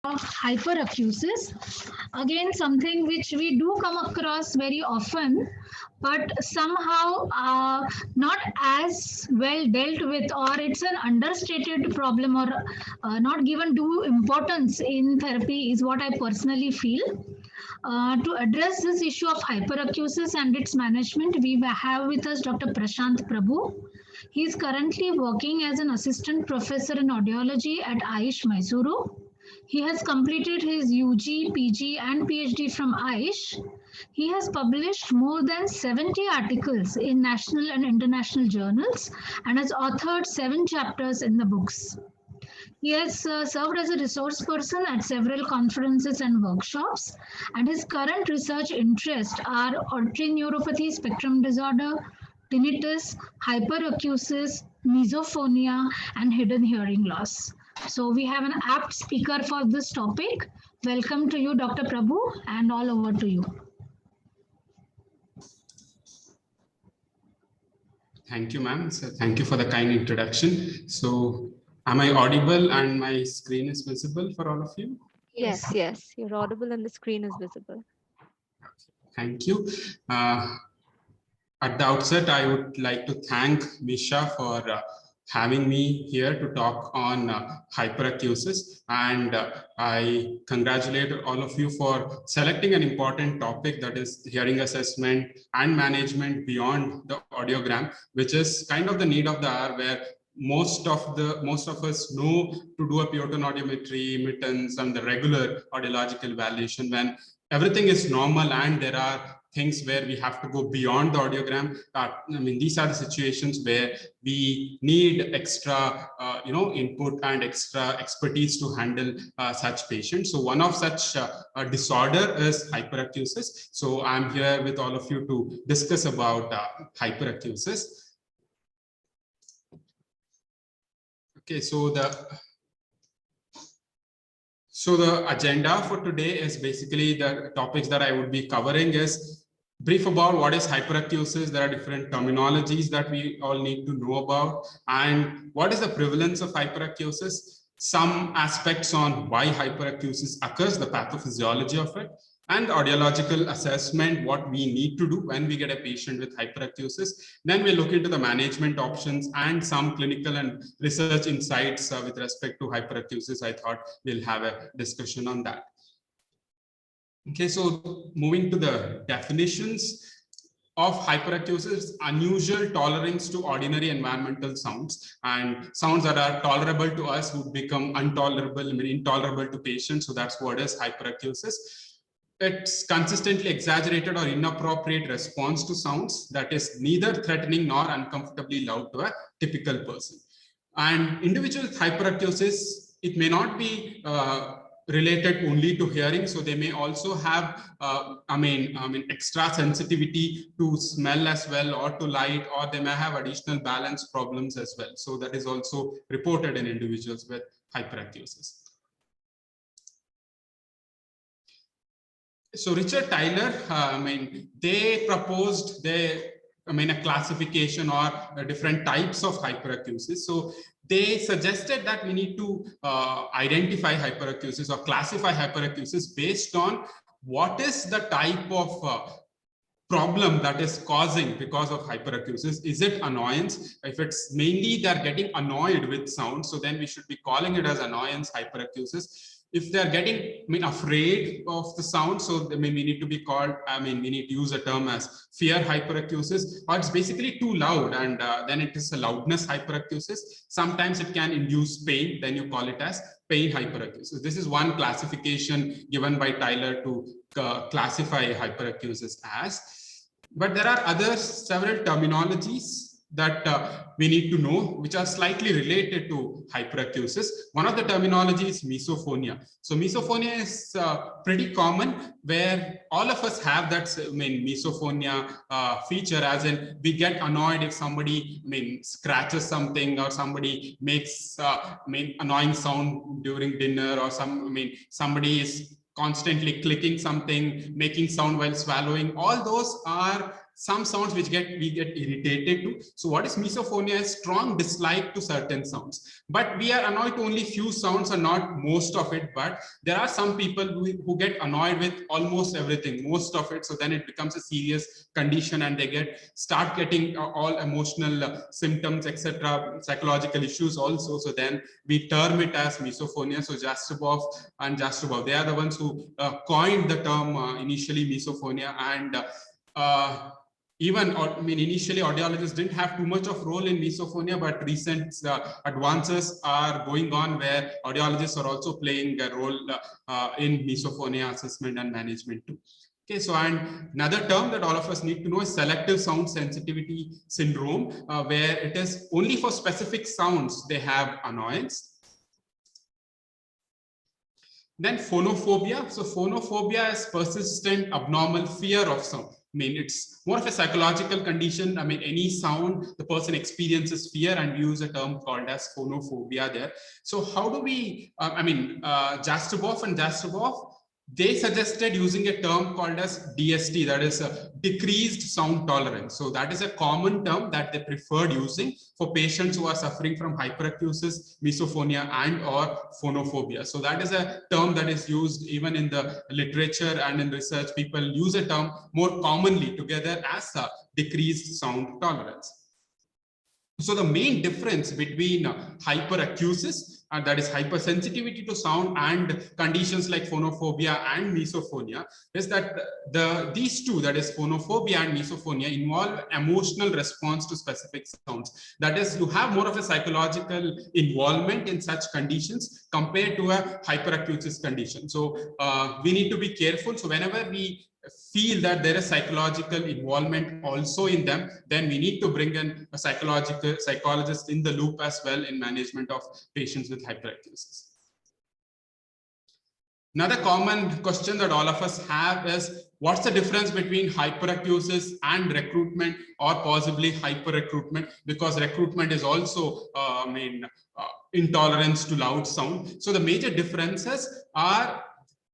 Hyperacusis, again something which we do come across very often, but somehow not as well dealt with, or it's an understated problem, or not given due importance in therapy is what I personally feel. To address this issue of hyperacusis and its management, we have with us Dr. Prashant Prabhu. He is currently working as an assistant professor in audiology at Aish, Mysuru. He has completed his UG, PG, and PhD from Aish. He has published more than 70 articles in national and international journals and has authored 7 chapters in the books. He has served as a resource person at several conferences and workshops, and his current research interests are auditory neuropathy spectrum disorder, tinnitus, hyperacusis, misophonia, and hidden hearing loss. So we have an apt speaker for this topic. Welcome to you, Dr. Prabhu, and all over to you. Thank you, ma'am. So thank you for the kind introduction. So am I audible and my screen is visible for all of you? Yes, you're audible and the screen is visible. Thank you. At the outset, I would like to thank Misha for having me here to talk on hyperacusis, and I congratulate all of you for selecting an important topic, that is hearing assessment and management beyond the audiogram, which is kind of the need of the hour, where most of us know to do a pure tone audiometry, emittance, and the regular audiological evaluation when everything is normal, and there are things where we have to go beyond the audiogram. I mean, these are the situations where we need extra, input and extra expertise to handle such patients. So one of such a disorder is hyperacusis. So I'm here with all of you to discuss about hyperacusis. Okay, so the agenda for today is basically the topics that I would be covering is brief about what is hyperacusis. There are different terminologies that we all need to know about, and what is the prevalence of hyperacusis, some aspects on why hyperacusis occurs, the pathophysiology of it, and audiological assessment, what we need to do when we get a patient with hyperacusis. Then we'll look into the management options and some clinical and research insights with respect to hyperacusis. I thought we'll have a discussion on that. Okay, so moving to the definitions of hyperacusis: unusual tolerance to ordinary environmental sounds, and sounds that are tolerable to us would become intolerable to patients. So that's what is hyperacusis. It's consistently exaggerated or inappropriate response to sounds that is neither threatening nor uncomfortably loud to a typical person. And individuals with hyperacusis, it may not be related only to hearing, so they may also have extra sensitivity to smell as well, or to light, or they may have additional balance problems as well. So that is also reported in individuals with hyperacusis. So Richard Tyler, they proposed a classification or different types of hyperacusis. So they suggested that we need to identify hyperacusis or classify hyperacusis based on what is the type of problem that is causing because of hyperacusis. Is it annoyance? If it's mainly they're getting annoyed with sound, so then we should be calling it as annoyance hyperacusis. If they're getting afraid of the sound, so we need to be called, we need to use a term as fear hyperacusis, or it's basically too loud, and then it is a loudness hyperacusis. Sometimes it can induce pain, then you call it as pain hyperacusis. This is one classification given by Tyler to classify hyperacusis as. But there are several terminologies that we need to know, which are slightly related to hyperacusis. One of the terminology is misophonia. So misophonia is pretty common, where all of us have that misophonia feature, as in we get annoyed if somebody scratches something, or somebody makes annoying sound during dinner, or somebody is constantly clicking something, making sound while swallowing. All those are some sounds which we get irritated to. So what is misophonia? Is strong dislike to certain sounds, but we are annoyed to only few sounds and not most of it. But there are some people who get annoyed with almost everything, most of it. So then it becomes a serious condition, and they start getting all emotional symptoms, etc., psychological issues also. So then we term it as misophonia. So Jastreboff and Jastreboff, they are the ones who coined the term initially misophonia. And initially audiologists didn't have too much of role in misophonia, but recent advances are going on where audiologists are also playing a role in misophonia assessment and management too. Okay, so and another term that all of us need to know is selective sound sensitivity syndrome, where it is only for specific sounds they have annoyance. Then phonophobia. So phonophobia is persistent abnormal fear of sound. I mean, it's more of a psychological condition. I mean, any sound, the person experiences fear, and we use a term called as phonophobia there. So how do we, Jastreboff and Jastreboff, they suggested using a term called as DST, that is a decreased sound tolerance. So that is a common term that they preferred using for patients who are suffering from hyperacusis, misophonia, and or phonophobia. So that is a term that is used even in the literature and in research. People use a term more commonly together as a decreased sound tolerance. So the main difference between hyperacusis, that is hypersensitivity to sound, and conditions like phonophobia and misophonia is that these two, that is phonophobia and misophonia, involve emotional response to specific sounds. That is, you have more of a psychological involvement in such conditions compared to a hyperacusis condition. So we need to be careful. So whenever we feel that there is psychological involvement also in them, then we need to bring in a psychologist in the loop as well in management of patients with hyperacusis. Another common question that all of us have is, what's the difference between hyperacusis and recruitment, or possibly hyper-recruitment? Because recruitment is also intolerance to loud sound. So the major differences are,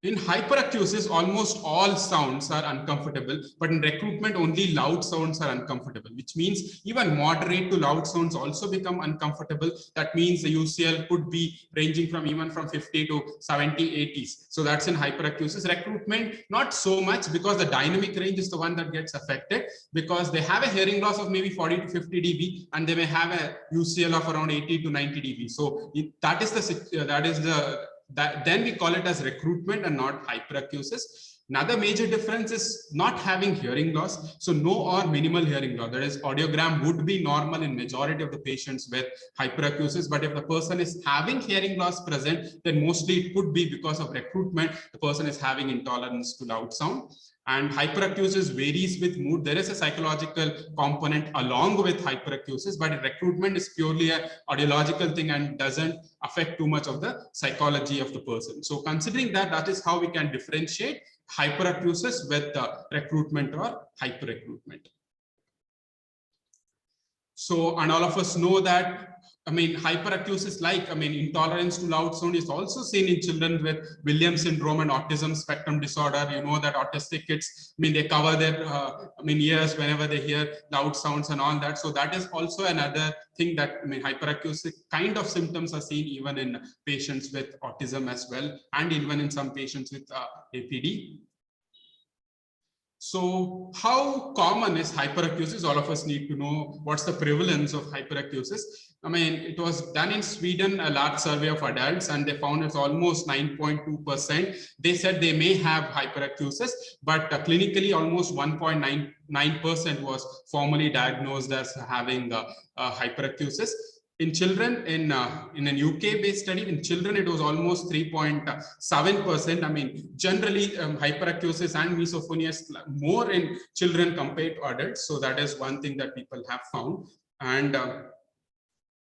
in hyperacusis, almost all sounds are uncomfortable, but in recruitment, only loud sounds are uncomfortable, which means even moderate to loud sounds also become uncomfortable. That means the UCL could be ranging from even from 50 to 70, 80s. So that's in hyperacusis. Recruitment, not so much, because the dynamic range is the one that gets affected, because they have a hearing loss of maybe 40 to 50 dB, and they may have a UCL of around 80 to 90 dB. So then we call it as recruitment and not hyperacusis. Another major difference is not having hearing loss. So no or minimal hearing loss. That is, audiogram would be normal in majority of the patients with hyperacusis. But if the person is having hearing loss present, then mostly it could be because of recruitment. The person is having intolerance to loud sound. And hyperacusis varies with mood. There is a psychological component along with hyperacusis, but recruitment is purely an audiological thing and doesn't affect too much of the psychology of the person. So considering that, that is how we can differentiate hyperacusis with recruitment or hyper-recruitment. So, and all of us know that, hyperacusis, intolerance to loud sound, is also seen in children with Williams syndrome and autism spectrum disorder. You know that autistic kids, they cover their ears whenever they hear loud sounds and all that. So that is also another thing that, hyperacusic kind of symptoms are seen even in patients with autism as well, and even in some patients with APD. So how common is hyperacusis? All of us need to know what's the prevalence of hyperacusis. It was done in Sweden, a large survey of adults, and they found it's almost 9.2%. They said they may have hyperacusis, but clinically almost 1.99% was formally diagnosed as having hyperacusis. In children, in an UK-based study, in children, it was almost 3.7%. Generally, hyperacusis and misophonia is more in children compared to adults. So that is one thing that people have found. And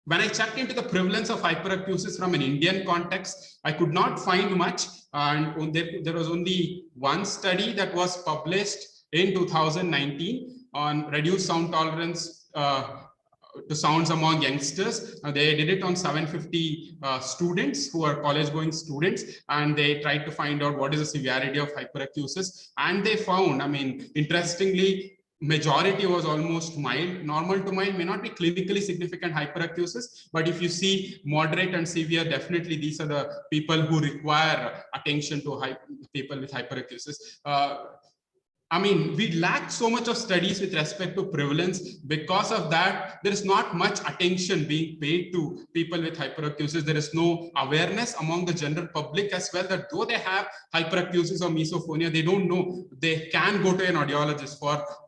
when I checked into the prevalence of hyperacusis from an Indian context, I could not find much. And there was only one study that was published in 2019 on reduced sound tolerance to sounds among youngsters. They did it on 750 students who are college-going students, and they tried to find out what is the severity of hyperacusis. And they found, interestingly, majority was almost mild. Normal to mild may not be clinically significant hyperacusis, but if you see moderate and severe, definitely these are the people who require attention to people with hyperacusis. I mean, we lack so much of studies with respect to prevalence. Because of that, there is not much attention being paid to people with hyperacusis. There is no awareness among the general public as well, that though they have hyperacusis or misophonia, they don't know they can go to an audiologist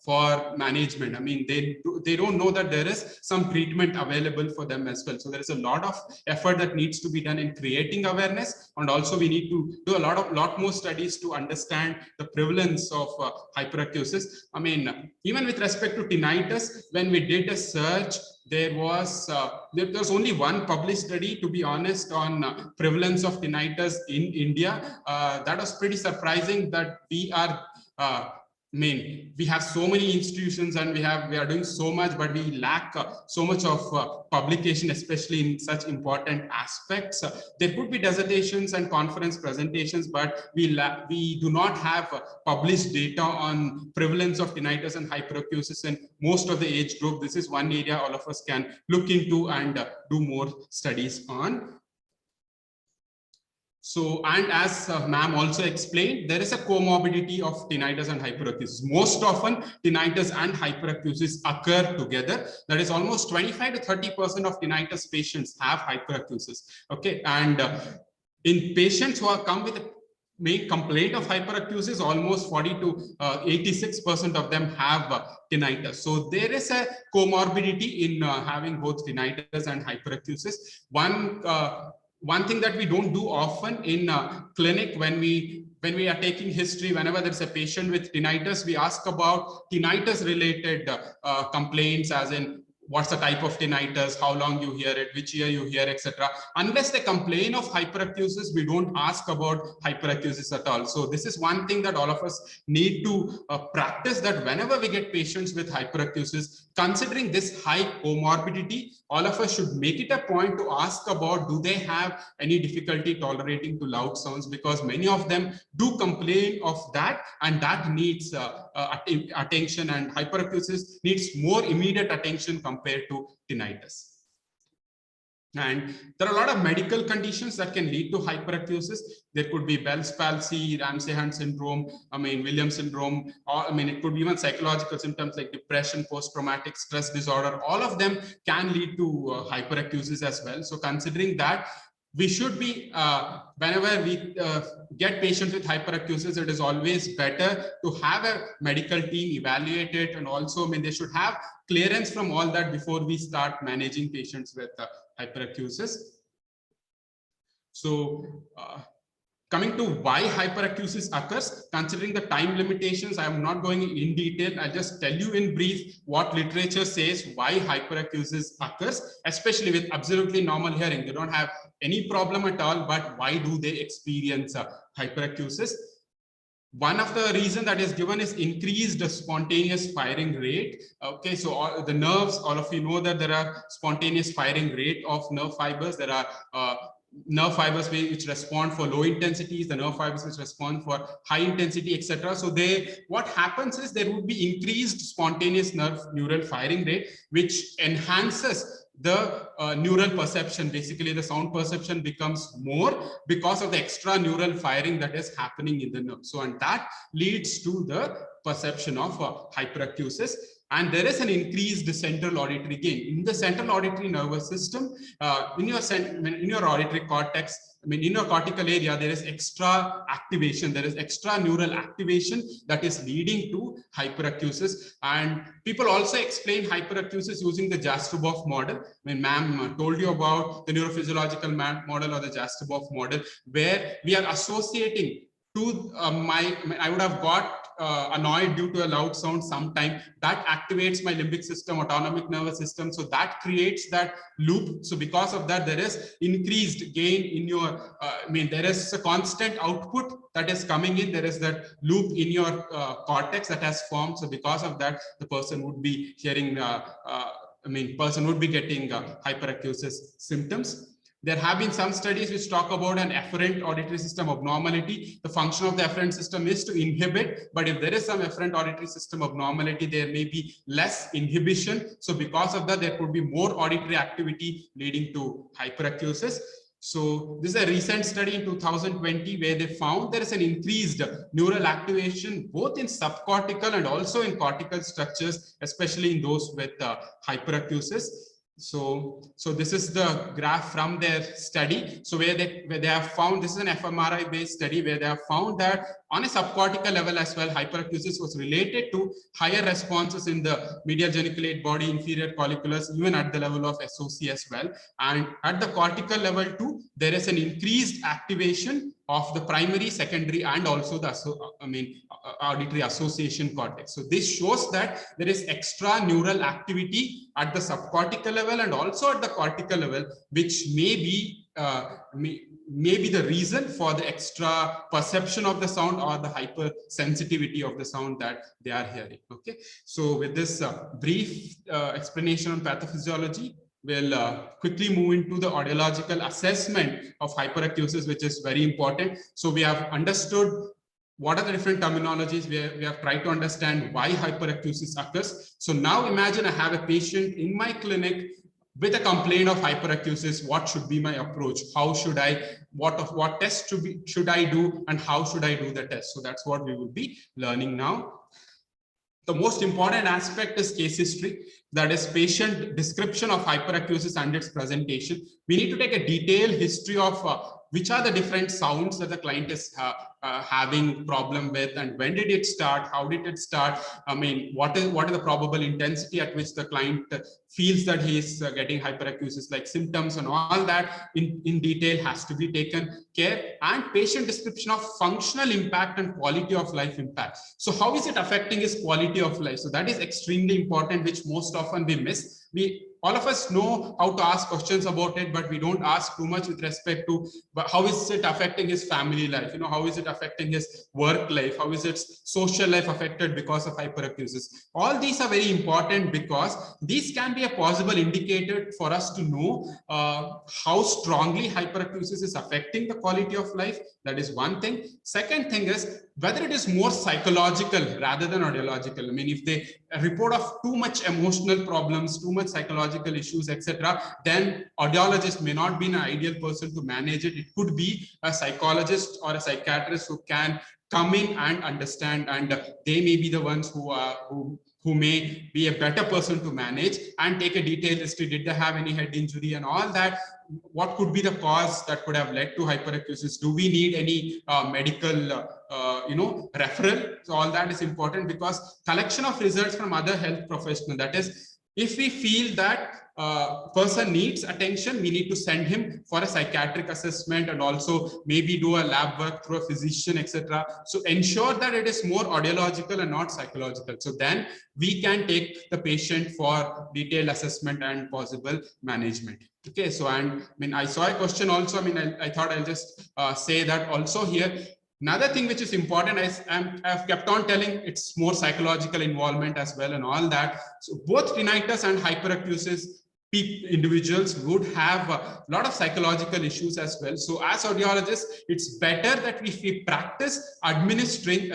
for management. I mean, they don't know that there is some treatment available for them as well. So there is a lot of effort that needs to be done in creating awareness, and also we need to do a lot more studies to understand the prevalence of hyperacusis. I mean, even with respect to tinnitus, when we did a search, there was only one published study, to be honest, on prevalence of tinnitus in India. That was pretty surprising that we are I mean, we have so many institutions and we are doing so much, but we lack so much of publication, especially in such important aspects. There could be dissertations and conference presentations, but we do not have published data on prevalence of tinnitus and hyperacusis in most of the age group. This is one area all of us can look into and do more studies on. So, and as ma'am also explained, there is a comorbidity of tinnitus and hyperacusis. Most often, tinnitus and hyperacusis occur together. That is almost 25 to 30% of tinnitus patients have hyperacusis. Okay, and in patients who have come with a main complaint of hyperacusis, almost 40 to 86% of them have tinnitus. So there is a comorbidity in having both tinnitus and hyperacusis. One thing that we don't do often in clinic, when we are taking history, whenever there's a patient with tinnitus, we ask about tinnitus related complaints, as in what's the type of tinnitus, how long you hear it, which year you hear, etc. Unless they complain of hyperacusis, we don't ask about hyperacusis at all. So this is one thing that all of us need to practice, that whenever we get patients with hyperacusis, considering this high comorbidity, all of us should make it a point to ask about, do they have any difficulty tolerating to loud sounds, because many of them do complain of that, and that needs attention, and hyperacusis needs more immediate attention compared to tinnitus. And there are a lot of medical conditions that can lead to hyperacusis. There could be Bell's palsy, Ramsay-Hunt syndrome, Williams syndrome, or it could be even psychological symptoms like depression, post-traumatic stress disorder. All of them can lead to hyperacusis as well. So considering that, we should be, whenever we get patients with hyperacusis, it is always better to have a medical team evaluate it, and also they should have clearance from all that before we start managing patients with hyperacusis. So coming to why hyperacusis occurs, considering the time limitations, I am not going in detail. I'll just tell you in brief what literature says why hyperacusis occurs, especially with absolutely normal hearing. They don't have any problem at all, but why do they experience hyperacusis? One of the reasons that is given is increased spontaneous firing rate. Okay, so the nerves, all of you know that there are spontaneous firing rate of nerve fibers. There are nerve fibers which respond for low intensities, the nerve fibers which respond for high intensity, etc. So what happens is there would be increased spontaneous neural firing rate, which enhances the neural perception. Basically, the sound perception becomes more because of the extra neural firing that is happening in the nerve. So, and that leads to the perception of hyperacusis. And there is an increased central auditory gain. In the central auditory nervous system, in your auditory cortex, in your cortical area, there is extra activation, there is extra neural activation that is leading to hyperacusis. And people also explain hyperacusis using the Jastreboff model. Ma'am told you about the neurophysiological model or the Jastreboff model, where we are associating to I would have got annoyed due to a loud sound sometime. That activates my limbic system, autonomic nervous system. So that creates that loop. So because of that, there is increased gain in your, there is a constant output that is coming in. There is that loop in your cortex that has formed. So because of that, the person would be hearing, person would be getting hyperacusis symptoms. There have been some studies which talk about an efferent auditory system abnormality. The function of the efferent system is to inhibit, but if there is some efferent auditory system abnormality, there may be less inhibition. So because of that, there could be more auditory activity leading to hyperacusis. So this is a recent study in 2020 where they found there is an increased neural activation both in subcortical and also in cortical structures, especially in those with hyperacusis. So this is the graph from their study. So where they have found, this is an fMRI based study where they have found that on a subcortical level as well, hyperacusis was related to higher responses in the medial geniculate body, inferior colliculus, even at the level of SOC as well. And at the cortical level too, there is an increased activation of the primary, secondary, and also the auditory association cortex. So this shows that there is extra neural activity at the subcortical level and also at the cortical level, which may be the reason for the extra perception of the sound or the hypersensitivity of the sound that they are hearing. Okay, so with this brief explanation on pathophysiology, we'll quickly move into the audiological assessment of hyperacusis, which is very important. So we have understood what are the different terminologies. We have tried to understand why hyperacusis occurs. So now imagine I have a patient in my clinic with a complaint of hyperacusis. What should be my approach? How should I, what test should I do, and how should I do the test? So that's what we will be learning now. The most important aspect is case history, that is patient description of hyperacusis and its presentation. We need to take a detailed history of which are the different sounds that the client is having problem with, and when did it start, how did it start, I mean, what is the probable intensity at which the client feels that he is getting hyperacusis, like symptoms and all that in detail has to be taken care, and patient description of functional impact and quality of life impact. So how is it affecting his quality of life? So that is extremely important, which most often we miss. All of us know how to ask questions about it, but we don't ask too much with respect to how is it affecting his family life, how is it affecting his work life, how is its social life affected because of hyperacusis. All these are very important because these can be a possible indicator for us to know how strongly hyperacusis is affecting the quality of life. That is one thing. Second thing is whether it is more psychological rather than audiological. I mean, if they report of too much emotional problems, too much psychological issues, etc., then audiologist may not be an ideal person to manage it. It could be a psychologist or a psychiatrist who can come in and understand, and they may be the ones who may be a better person to manage and take a detailed history. Did they have any head injury and all that? What could be the cause that could have led to hyperacusis? Do we need any medical referral? So all that is important, because collection of results from other health professionals, that is, if we feel that person needs attention, we need to send him for a psychiatric assessment and also maybe do a lab work through a physician, etc. So ensure that it is more audiological and not psychological. So then we can take the patient for detailed assessment and possible management. Okay, so and I mean, I saw a question also. I mean, I thought I'll just say that also here. Another thing which is important is I've kept on telling it's more psychological involvement as well and all that. So both tinnitus and hyperacusis individuals would have a lot of psychological issues as well. So as audiologists, it's better that we practice administering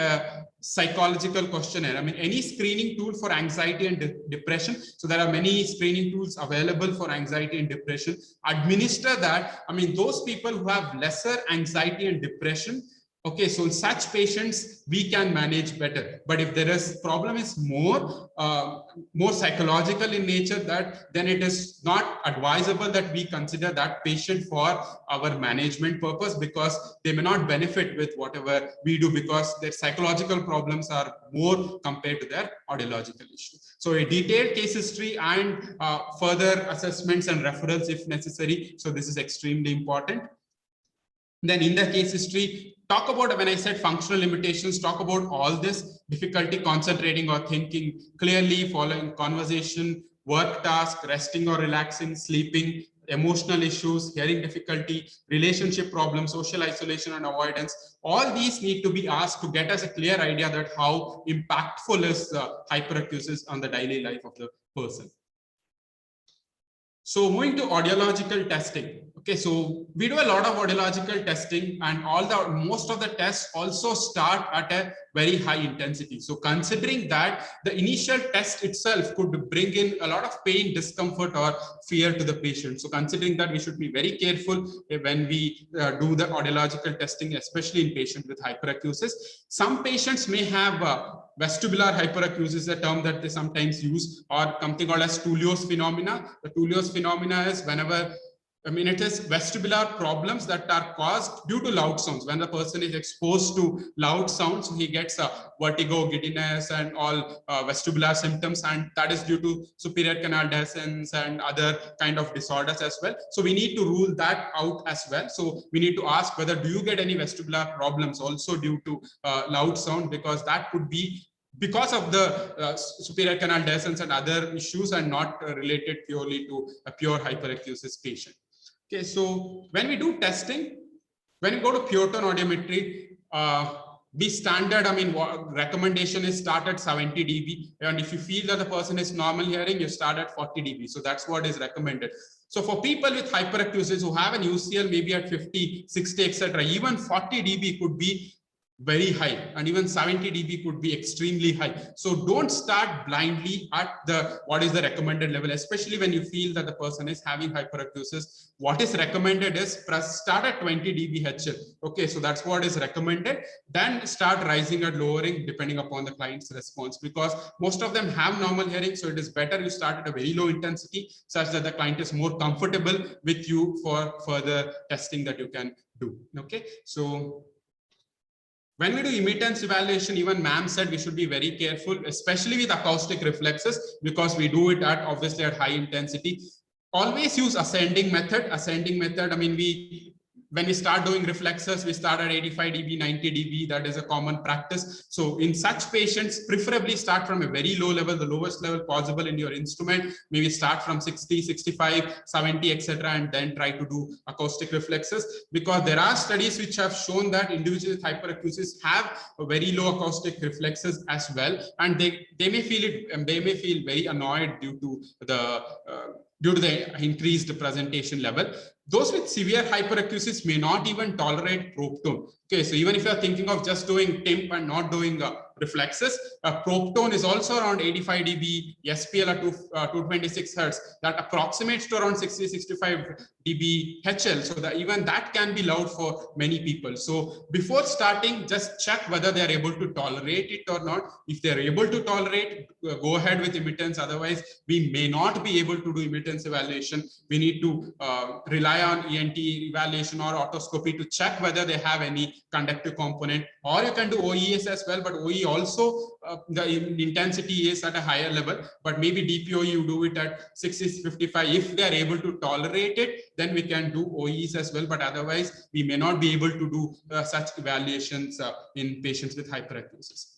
psychological questionnaire. I mean, any screening tool for anxiety and depression. So there are many screening tools available for anxiety and depression. Administer that. I mean, those people who have lesser anxiety and depression, okay, so in such patients, we can manage better. But if there is problem is more psychological in nature, then it is not advisable that we consider that patient for our management purpose, because they may not benefit with whatever we do, because their psychological problems are more compared to their audiological issues. So a detailed case history and further assessments and referrals if necessary. So this is extremely important. Then in the case history, talk about, when I said functional limitations, talk about all this: difficulty concentrating or thinking clearly, following conversation, work task, resting or relaxing, sleeping, emotional issues, hearing difficulty, relationship problems, social isolation and avoidance. All these need to be asked to get us a clear idea that how impactful is hyperacusis on the daily life of the person. So moving to audiological testing. Okay, so we do a lot of audiological testing, and most of the tests also start at a very high intensity. So considering that, the initial test itself could bring in a lot of pain, discomfort, or fear to the patient. So considering that, we should be very careful when we do the audiological testing, especially in patients with hyperacusis. Some patients may have vestibular hyperacusis, a term that they sometimes use, or something called as Tullio's phenomena. The Tullio's phenomena is it is vestibular problems that are caused due to loud sounds. When the person is exposed to loud sounds, he gets vertigo, giddiness, and all vestibular symptoms, and that is due to superior canal dehiscence and other kind of disorders as well. So we need to rule that out as well. So we need to ask whether do you get any vestibular problems also due to loud sound, because that could be because of the superior canal dehiscence and other issues, and not related purely to a pure hyperacusis patient. Okay, so when we do testing, when we go to pure tone audiometry, the standard, recommendation is start at 70 dB. And if you feel that the person is normal hearing, you start at 40 dB. So that's what is recommended. So for people with hyperacusis who have an UCL maybe at 50, 60, etc., even 40 dB could be very high, and even 70 dB could be extremely high. So don't start blindly at what is the recommended level, especially when you feel that the person is having hyperacusis. What is recommended is start at 20 dB HL. Okay, so that's what is recommended. Then start rising or lowering depending upon the client's response, because most of them have normal hearing. So it is better you start at a very low intensity such that the client is more comfortable with you for further testing that you can do. Okay, so when we do emittance evaluation, even ma'am said we should be very careful, especially with acoustic reflexes, because we do it obviously at high intensity. Always use ascending method. When we start doing reflexes, we start at 85 dB, 90 dB. That is a common practice. So in such patients, preferably start from a very low level, the lowest level possible in your instrument. Maybe start from 60, 65, 70, etc., and then try to do acoustic reflexes, because there are studies which have shown that individuals with hyperacusis have a very low acoustic reflexes as well, and they may feel very annoyed due to the increased presentation level. Those with severe hyperacusis may not even tolerate probe tone. Okay, so even if you're thinking of just doing TIMP and not doing reflexes, probe tone is also around 85 dB, SPL at 226 Hertz. That approximates to around 60-65 dB HL. So that even that can be loud for many people. So before starting, just check whether they are able to tolerate it or not. If they're able to tolerate, go ahead with emittance. Otherwise, we may not be able to do emittance evaluation. We need to rely on ENT evaluation or otoscopy to check whether they have any conductive component, or you can do OES as well, but OE also the intensity is at a higher level, but maybe DPO you do it at 60-55. If they are able to tolerate it, then we can do OEs as well, but otherwise we may not be able to do such evaluations in patients with hyperacusis.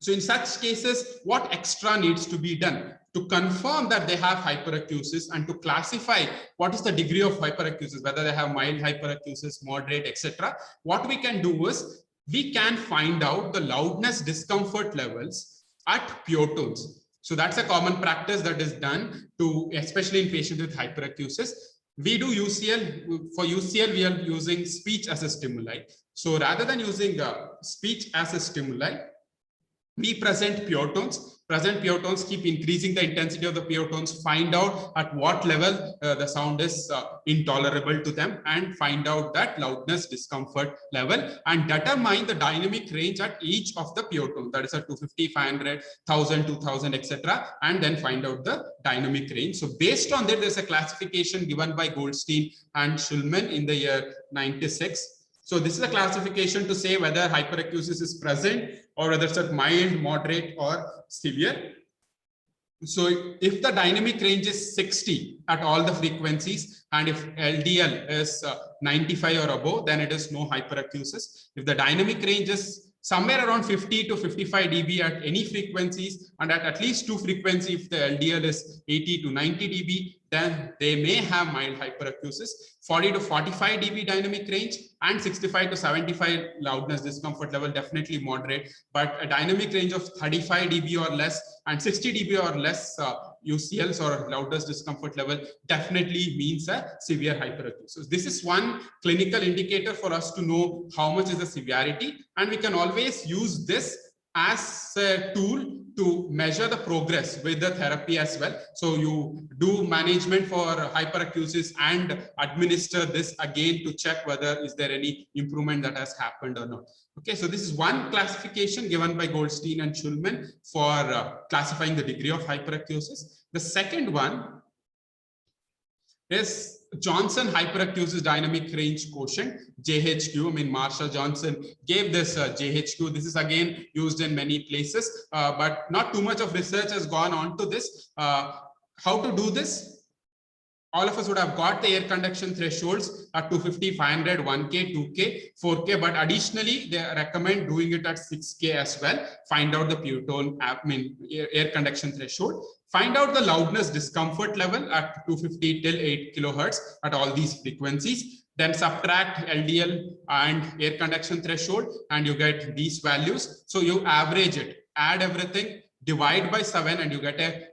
So in such cases, what extra needs to be done to confirm that they have hyperacusis and to classify what is the degree of hyperacusis, whether they have mild hyperacusis, moderate, etc. What we can do is we can find out the loudness discomfort levels at pure tones. So that's a common practice that is done especially in patients with hyperacusis. We do UCL. For UCL, we are using speech as a stimuli. So rather than using speech as a stimuli, we present pure tones. Present pure tones, keep increasing the intensity of the pure tones, find out at what level the sound is intolerable to them, and find out that loudness discomfort level, and determine the dynamic range at each of the pure tones. That is at 250, 500, 1000, 2000, etc. And then find out the dynamic range. So based on that, there's a classification given by Goldstein and Schulman in the year 96. So this is a classification to say whether hyperacusis is present or whether it's at mild, moderate, or severe. So if the dynamic range is 60 at all the frequencies, and if LDL is 95 or above, then it is no hyperacusis. If the dynamic range is somewhere around 50 to 55 dB at any frequencies, and at least two frequencies, if the LDL is 80 to 90 dB, then they may have mild hyperacusis. 40 to 45 dB dynamic range and 65 to 75 loudness discomfort level, definitely moderate, but a dynamic range of 35 dB or less and 60 dB or less UCLs or loudness discomfort level definitely means a severe hyperacusis. This is one clinical indicator for us to know how much is the severity, and we can always use this as a tool to measure the progress with the therapy as well. So you do management for hyperacusis and administer this again to check whether is there any improvement that has happened or not. Okay, so this is one classification given by Goldstein and Schulman for classifying the degree of hyperacusis. The second one is Johnson hyperacusis dynamic range quotient, JHQ. I mean, Marshall Johnson gave this JHQ. This is again used in many places, but not too much of research has gone on to this. How to do this? All of us would have got the air conduction thresholds at 250, 500, 1K, 2K, 4K, but additionally, they recommend doing it at 6K as well. Find out the pitot, air conduction threshold. Find out the loudness discomfort level at 250 till 8 kilohertz at all these frequencies. Then subtract LDL and air conduction threshold, and you get these values. So you average it, add everything, divide by 7, and you get a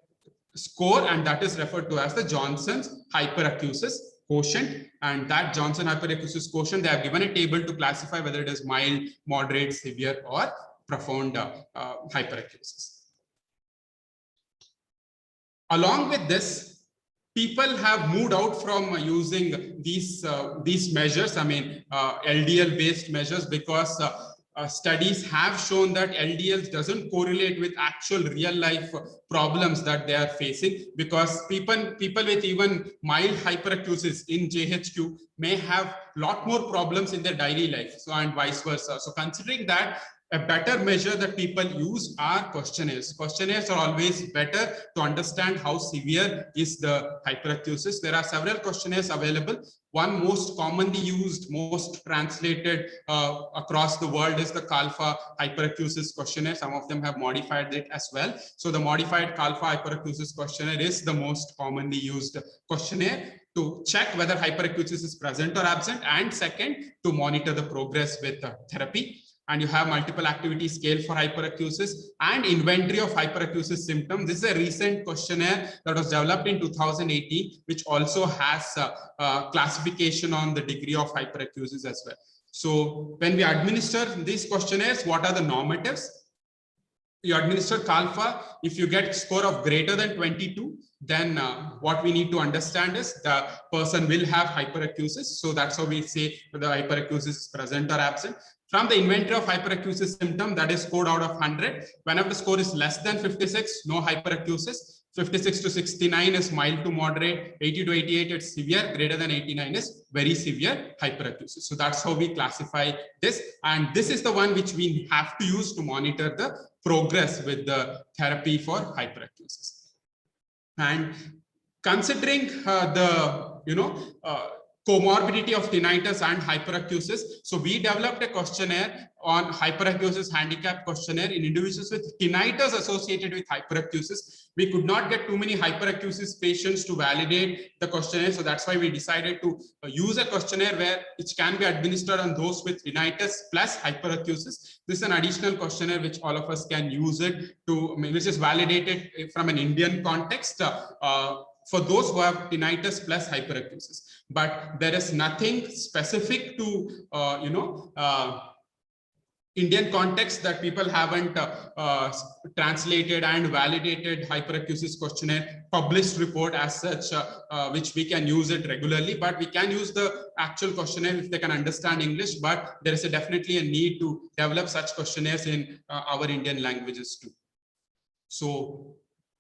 score, and that is referred to as the Johnson's hyperacusis quotient. And that Johnson hyperacusis quotient, they have given a table to classify whether it is mild, moderate, severe, or profound hyperacusis. Along with this, people have moved out from using these measures, LDL based measures, because studies have shown that LDL doesn't correlate with actual real life problems that they are facing, because people with even mild hyperacusis in JHQ may have a lot more problems in their daily life, so and vice versa. So considering that, a better measure that people use are questionnaires. Questionnaires are always better to understand how severe is the hyperacusis. There are several questionnaires available. One most commonly used, most translated across the world is the Kalfa hyperacusis questionnaire. Some of them have modified it as well. So the modified Kalfa hyperacusis questionnaire is the most commonly used questionnaire to check whether hyperacusis is present or absent, and second, to monitor the progress with therapy. And you have multiple activity scale for hyperacusis and inventory of hyperacusis symptoms. This is a recent questionnaire that was developed in 2018, which also has classification on the degree of hyperacusis as well. So when we administer these questionnaires, what are the normatives? You administer Kalfa. If you get score of greater than 22, then what we need to understand is the person will have hyperacusis. So that's how we say whether hyperacusis is present or absent. From the inventory of hyperacusis symptom, that is scored out of 100. Whenever the score is less than 56, no hyperacusis. 56 to 69 is mild to moderate. 80 to 88 it's severe. Greater than 89 is very severe hyperacusis. So that's how we classify this. And this is the one which we have to use to monitor the progress with the therapy for hyperacusis. And considering comorbidity of tinnitus and hyperacusis, so we developed a questionnaire on hyperacusis handicap questionnaire in individuals with tinnitus associated with hyperacusis. We could not get too many hyperacusis patients to validate the questionnaire, so that's why we decided to use a questionnaire where it can be administered on those with tinnitus plus hyperacusis. This is an additional questionnaire which all of us can use it to, which is validated from an Indian context for those who have tinnitus plus hyperacusis. But there is nothing specific to Indian context that people haven't translated and validated hyperacusis questionnaire published report as such, which we can use it regularly, but we can use the actual questionnaire if they can understand English. But there is definitely a need to develop such questionnaires in our Indian languages too. So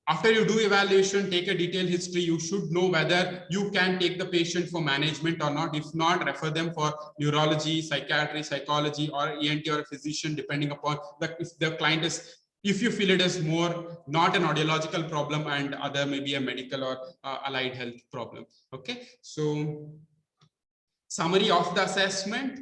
after you do evaluation, take a detailed history, you should know whether you can take the patient for management or not. If not, refer them for neurology, psychiatry, psychology, or ENT or a physician, depending upon if the client is, if you feel it is more not an audiological problem and other maybe a medical or allied health problem. Okay, so summary of the assessment.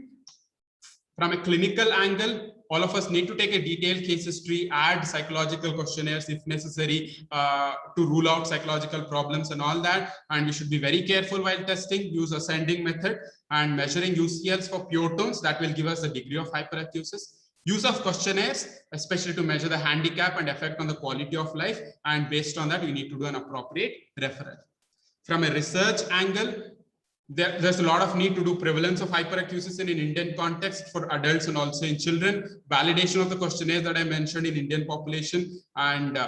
From a clinical angle, all of us need to take a detailed case history, add psychological questionnaires if necessary, to rule out psychological problems and all that. And we should be very careful while testing, use ascending method and measuring UCLs for pure tones. That will give us a degree of hyperacusis. Use of questionnaires, especially to measure the handicap and effect on the quality of life. And based on that, we need to do an appropriate referral. From a research angle, there's a lot of need to do prevalence of hyperacusis in an Indian context for adults and also in children, validation of the questionnaires that I mentioned in Indian population, and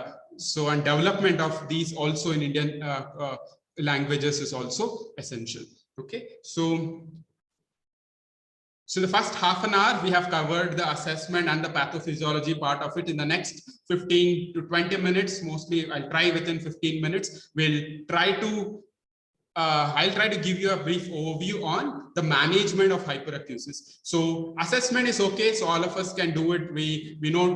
development of these also in Indian languages is also essential. Okay, so the first half an hour, we have covered the assessment and the pathophysiology part of it. In the next 15 to 20 minutes, mostly I'll try within 15 minutes, I'll try to give you a brief overview on the management of hyperacusis. So assessment is okay, so all of us can do it. We do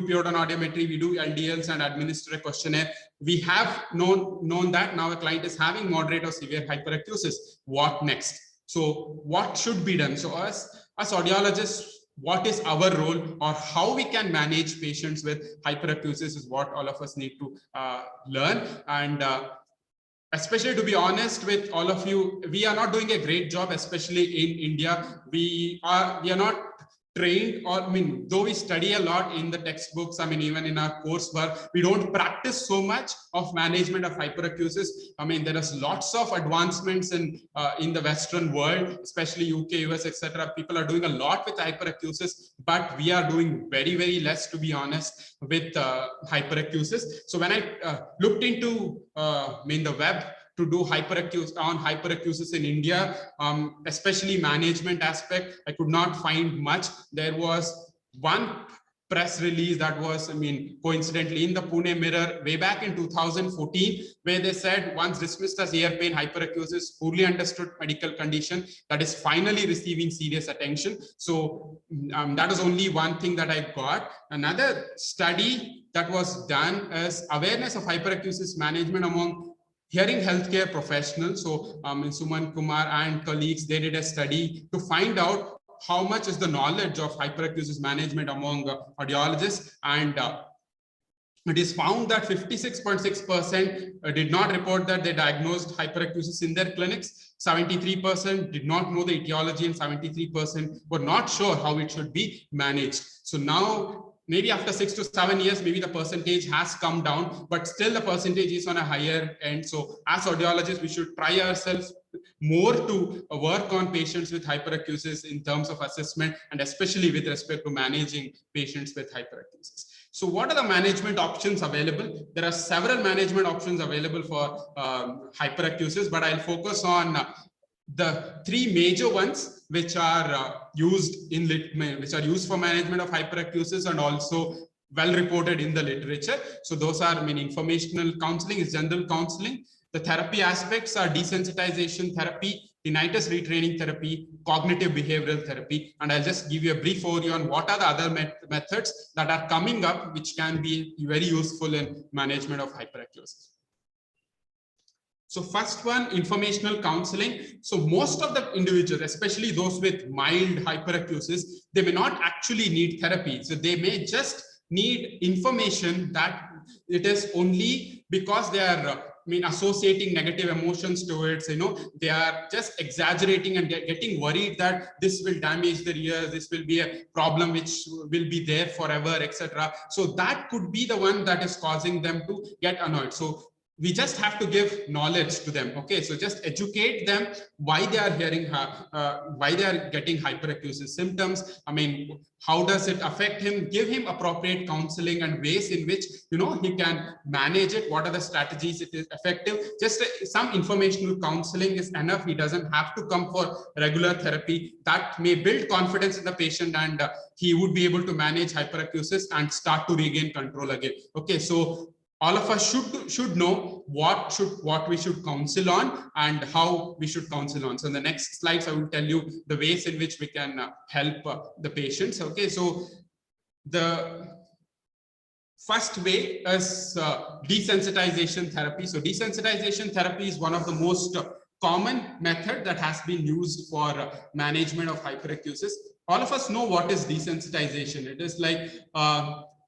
pure tone audiometry, we do LDLs and administer a questionnaire. We have known that now a client is having moderate or severe hyperacusis. What next? So what should be done? So as audiologists, what is our role, or how we can manage patients with hyperacusis is what all of us need to learn. And especially, to be honest with all of you, we are not doing a great job, especially in India. We are not trained, or though we study a lot in the textbooks, even in our coursework, we don't practice so much of management of hyperacusis. There is lots of advancements in the Western world, especially UK, US, etc. People are doing a lot with hyperacusis, but we are doing very, very less, to be honest, with hyperacusis. So when I looked into the web to do hyperacusis in India, especially management aspect, I could not find much. There was one press release that was, coincidentally in the Pune Mirror way back in 2014, where they said once dismissed as ear pain, hyperacusis, poorly understood medical condition that is finally receiving serious attention. So that is only one thing that I got. Another study that was done is awareness of hyperacusis management among hearing healthcare professionals. So Suman Kumar and colleagues, they did a study to find out how much is the knowledge of hyperacusis management among audiologists, and it is found that 56.6% did not report that they diagnosed hyperacusis in their clinics, 73% did not know the etiology, and 73% were not sure how it should be managed. So now, maybe after 6 to 7 years, maybe the percentage has come down, but still the percentage is on a higher end. So as audiologists, we should try ourselves more to work on patients with hyperacusis in terms of assessment, and especially with respect to managing patients with hyperacusis. So what are the management options available? There are several management options available for hyperacusis, but I'll focus on the three major ones which are used for management of hyperacusis and also well reported in the literature. So those are informational counseling is general counseling. The therapy aspects are desensitization therapy, tinnitus retraining therapy, cognitive behavioral therapy, and I'll just give you a brief overview on what are the other methods that are coming up which can be very useful in management of hyperacusis. So first one, informational counseling. So most of the individuals, especially those with mild hyperacusis, they may not actually need therapy. So they may just need information that it is only because they are associating negative emotions to it. They are just exaggerating and getting worried that this will damage their ears, this will be a problem which will be there forever, etc. So that could be the one that is causing them to get annoyed. So we just have to give knowledge to them. Okay, so just educate them why they are why they are getting hyperacusis symptoms. How does it affect him? Give him appropriate counseling and ways in which he can manage it. What are the strategies it is effective? Just some informational counseling is enough. He doesn't have to come for regular therapy. That may build confidence in the patient, and he would be able to manage hyperacusis and start to regain control again. Okay, so all of us should know what we should counsel on and how we should counsel on. So in the next slides, I will tell you the ways in which we can help the patients. Okay, so the first way is desensitization therapy. So desensitization therapy is one of the most common method that has been used for management of hyperacusis. all of us know what is desensitization. It is like,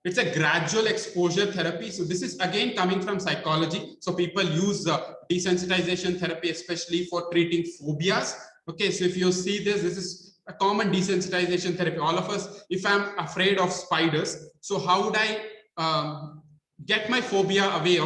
it's a gradual exposure therapy. So this is again coming from psychology. So people use desensitization therapy, especially for treating phobias. Okay, so if you see this is a common desensitization therapy. All of us, if I'm afraid of spiders, so how would I get my phobia away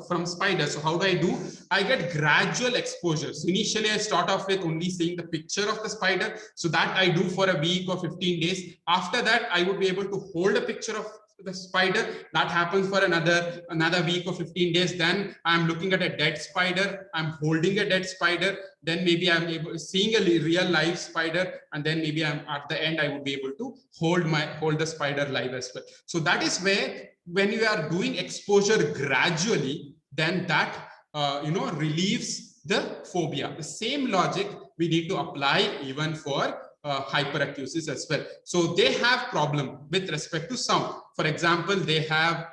from spiders? So how do? I get gradual exposure. So initially I start off with only seeing the picture of the spider. So that I do for a week or 15 days. After that, I would be able to hold a picture of the spider. That happens for another week or 15 days. Then I'm looking at a dead spider. I'm holding a dead spider. Then maybe I'm able seeing a real live spider, and then maybe I'm at the end I would be able to hold the spider live as well. So that is where, when you are doing exposure gradually, then that relieves the phobia. The same logic we need to apply even for hyperacusis as well. So they have problem with respect to sound. For example, they have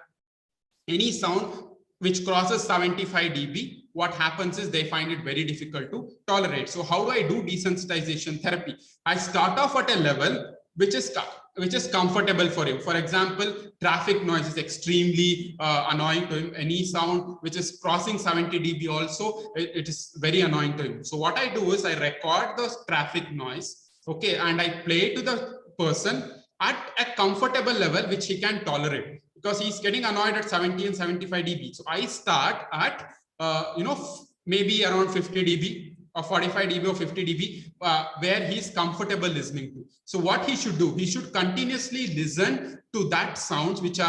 any sound which crosses 75 dB. What happens is they find it very difficult to tolerate. So how do I do desensitization therapy? I start off at a level which is comfortable for him. For example, traffic noise is extremely annoying to him. Any sound which is crossing 70 dB also, it is very annoying to him. So what I do is I record the traffic noise, okay, and I play to the person at a comfortable level which he can tolerate, because he's getting annoyed at 70 and 75 dB. So I start at maybe around 50 dB or 45 dB or 50 dB, where he's comfortable listening to. So what he should do, he should continuously listen to that sounds which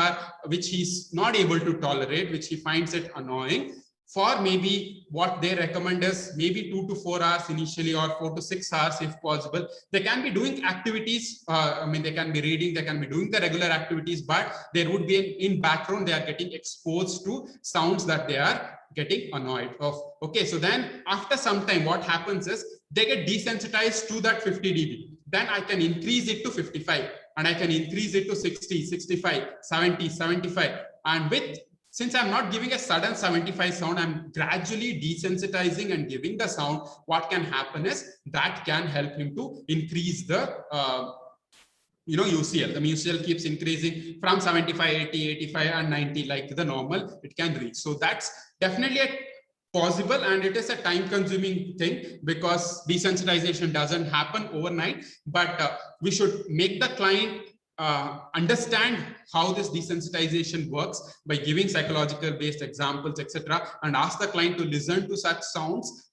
he's not able to tolerate, which he finds it annoying, for maybe what they recommend is maybe 2 to 4 hours initially, or 4 to 6 hours if possible. They can be doing activities. They can be reading, they can be doing the regular activities, but there would be in background, they are getting exposed to sounds that they are getting annoyed of. Okay, so then after some time, what happens is they get desensitized to that 50 dB. Then I can increase it to 55, and I can increase it to 60, 65, 70, 75. And since I'm not giving a sudden 75 sound, I'm gradually desensitizing and giving the sound. What can happen is that can help him to increase the UCL. The UCL keeps increasing from 75, 80, 85, and 90, like the normal it can reach. So that's definitely possible, and it is a time-consuming thing, because desensitization doesn't happen overnight. But we should make the client understand how this desensitization works by giving psychological based examples, etc., and ask the client to listen to such sounds,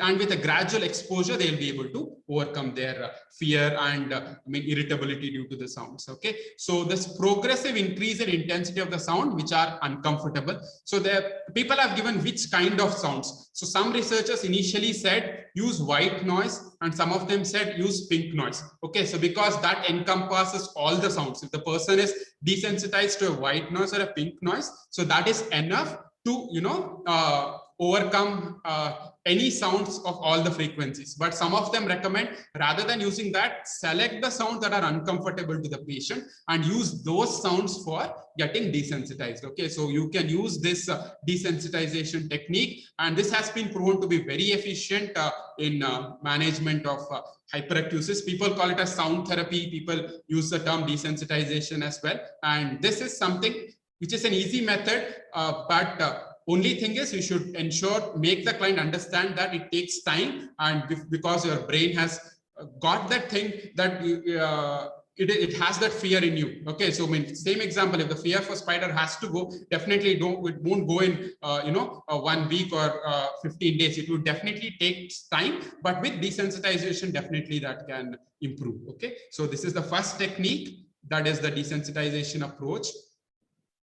and with a gradual exposure they'll be able to overcome their fear and irritability due to the sounds. Okay, so this progressive increase in intensity of the sound which are uncomfortable. So the people have given which kind of sounds. So some researchers initially said use white noise, and some of them said use pink noise. Okay, so because that encompasses all the sounds. If the person is desensitized to a white noise or a pink noise, so that is enough to overcome any sounds of all the frequencies. But some of them recommend, rather than using that, select the sounds that are uncomfortable to the patient and use those sounds for getting desensitized. Okay, so you can use this desensitization technique, and this has been proven to be very efficient in management of hyperacusis. People call it a sound therapy. People use the term desensitization as well. And this is something which is an easy method, but only thing is you should make the client understand that it takes time, and because your brain has got that thing that it has that fear in you. Okay, so same example, if the fear for spider has to go, definitely it won't go in 1 week or 15 days. It would definitely take time, but with desensitization, definitely that can improve. Okay, so this is the first technique, that is the desensitization approach.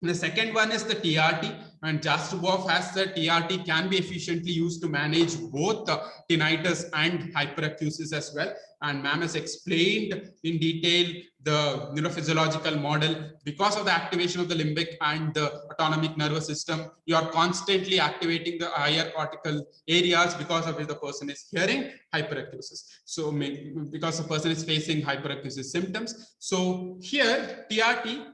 The second one is the TRT, and Jastreboff has said TRT can be efficiently used to manage both tinnitus and hyperacusis as well. And ma'am has explained in detail the neurophysiological model. Because of the activation of the limbic and the autonomic nervous system, you are constantly activating the higher cortical areas, because of which the person is hearing hyperacusis. So because the person is facing hyperacusis symptoms. So here TRT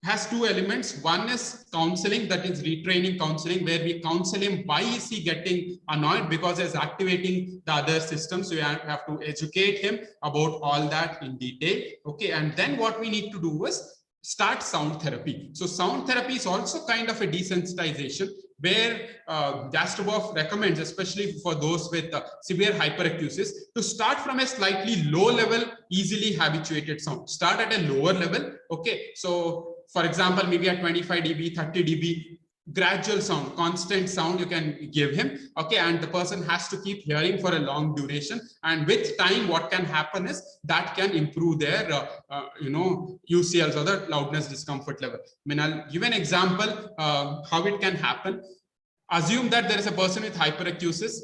has two elements. One is counseling, that is retraining counseling, where we counsel him why is he getting annoyed, because he's activating the other system. So you have to educate him about all that in detail. Okay, and then what we need to do is start sound therapy. So sound therapy is also kind of a desensitization, where Jastreboff recommends, especially for those with severe hyperacusis, to start from a slightly low level, easily habituated sound. Start at a lower level. Okay, so for example, maybe at 25 dB, 30 dB, gradual sound, constant sound you can give him. Okay, and the person has to keep hearing for a long duration, and with time what can happen is that can improve their UCLs, or the loudness discomfort level. I mean, I'll give an example how it can happen. Assume that there is a person with hyperacusis